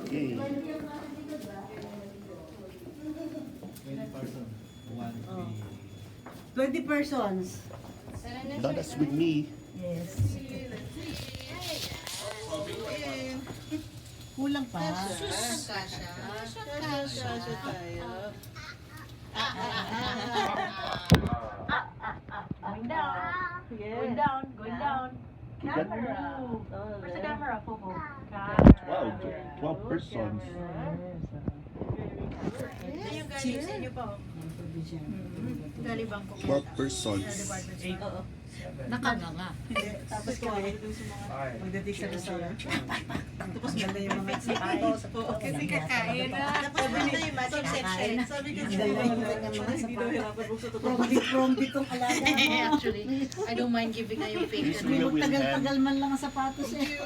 Okay. 20 persons. That's with me. Yes. Kulang pa. Kasha tayo. Going down. Going down. Going down. Camera. Where's the camera, Popo? Wow, 12 persons. Ito yung galing sa inyo po. Galing Bangkok. 12 persons. Oo. Nakanganga. Tapos kami, magdating sa restaurant. Tapos ganda yung mga sapatos. Kasi kakain na. Tapos sabi ni matching section. Sabi ko sila yung mga sapatos. From tong alaga mo. Actually, I don't mind giving na yung fake. Please, Kuya Wilhelm. Tagal-tagal man lang ang sapatos eh.